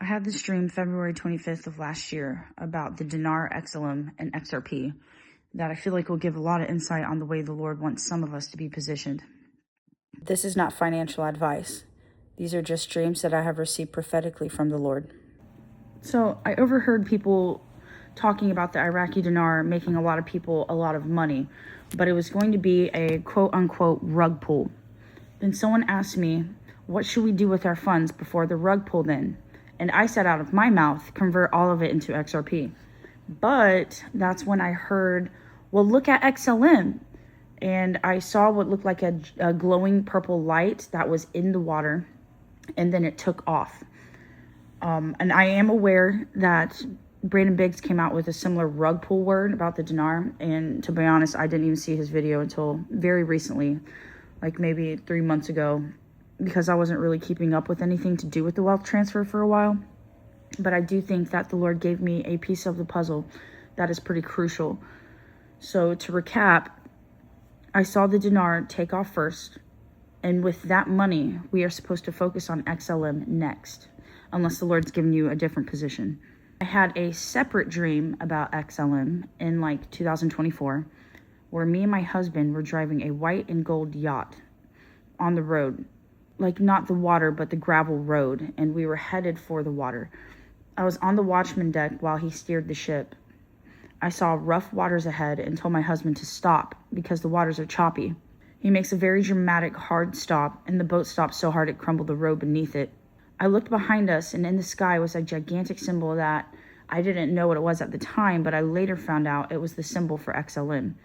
I had this dream February 25th of last year about the Dinar, XLM, and XRP that I feel like will give a lot of insight on the way the Lord wants some of us to be positioned. This is not financial advice. These are just dreams that I have received prophetically from the Lord. So I overheard people talking about the Iraqi Dinar making a lot of people a lot of money, but it was going to be a quote-unquote rug pull. Then someone asked me, what should we do with our funds before the rug pulled in? And I said out of my mouth, convert all of it into XRP. But that's when I heard, well, look at XLM. And I saw what looked like a glowing purple light that was in the water. And then it took off. And I am aware that Brandon Biggs came out with a similar rug pull word about the dinar. And to be honest, I didn't even see his video until very recently, like maybe 3 months ago, because I wasn't really keeping up with anything to do with the wealth transfer for a while. But I do think that the Lord gave me a piece of the puzzle that is pretty crucial. So to recap, I saw the dinar take off first. And with that money, we are supposed to focus on XLM next, unless the Lord's given you a different position. I had a separate dream about XLM in like 2024, where me and my husband were driving a white and gold yacht on the road. Like not the water, but the gravel road, and we were headed for the water. I was on the watchman deck while he steered the ship. I saw rough waters ahead and told my husband to stop because the waters are choppy. He makes a very dramatic, hard stop, and the boat stopped so hard it crumbled the road beneath it. I looked behind us, and in the sky was a gigantic symbol that I didn't know what it was at the time, but I later found out it was the symbol for XLM.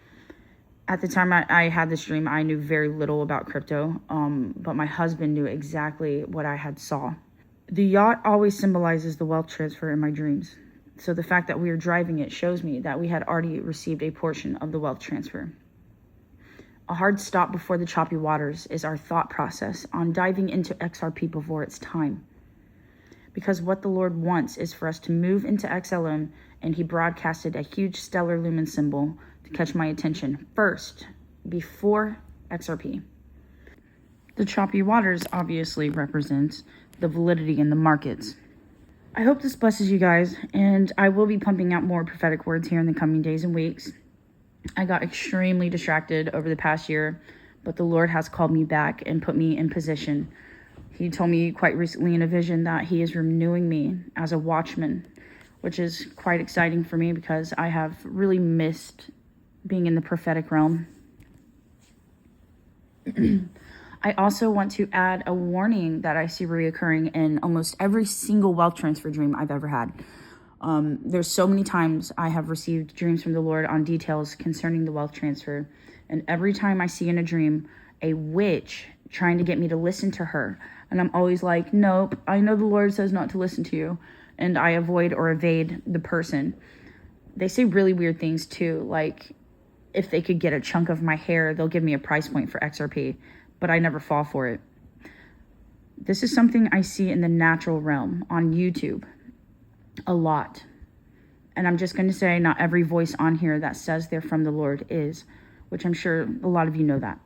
At the time I had this dream, I knew very little about crypto, but my husband knew exactly what I had saw. The yacht always symbolizes the wealth transfer in my dreams. So the fact that we were driving it shows me that we had already received a portion of the wealth transfer. A hard stop before the choppy waters is our thought process on diving into XRP before it's time. Because what the Lord wants is for us to move into XLM, and he broadcasted a huge stellar lumen symbol to catch my attention first, before XRP. The choppy waters obviously represent the validity in the markets. I hope this blesses you guys, and I will be pumping out more prophetic words here in the coming days and weeks. I got extremely distracted over the past year, but the Lord has called me back and put me in position. He told me quite recently in a vision that he is renewing me as a watchman, which is quite exciting for me because I have really missed being in the prophetic realm. I also want to add a warning that I see reoccurring in almost every single wealth transfer dream I've ever had. There's so many times I have received dreams from the Lord on details concerning the wealth transfer. And every time I see in a dream a witch trying to get me to listen to her, and I'm always like, nope, I know the Lord says not to listen to you. And I avoid or evade the person. They say really weird things too, like if they could get a chunk of my hair, they'll give me a price point for XRP, but I never fall for it. This is something I see in the natural realm on YouTube a lot. And I'm just going to say not every voice on here that says they're from the Lord is, which I'm sure a lot of you know that.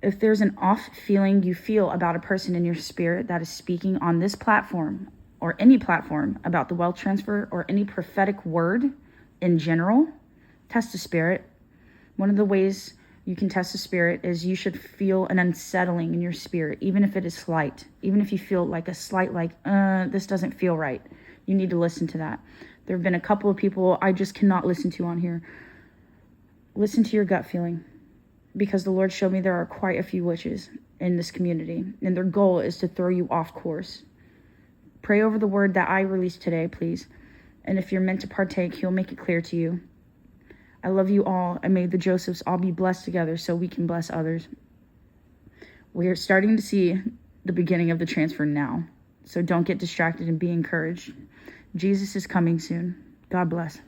If there's an off feeling you feel about a person in your spirit that is speaking on this platform or any platform about the wealth transfer or any prophetic word in general, test the spirit. One of the ways you can test the spirit is you should feel an unsettling in your spirit, even if it is slight. Even if you feel like a slight, this doesn't feel right. You need to listen to that. There have been a couple of people I just cannot listen to on here. Listen to your gut feeling. Because the Lord showed me there are quite a few witches in this community. And their goal is to throw you off course. Pray over the word that I released today, please. And if you're meant to partake, he'll make it clear to you. I love you all, and may the Josephs all be blessed together so we can bless others. We are starting to see the beginning of the transfer now. So don't get distracted and be encouraged. Jesus is coming soon. God bless.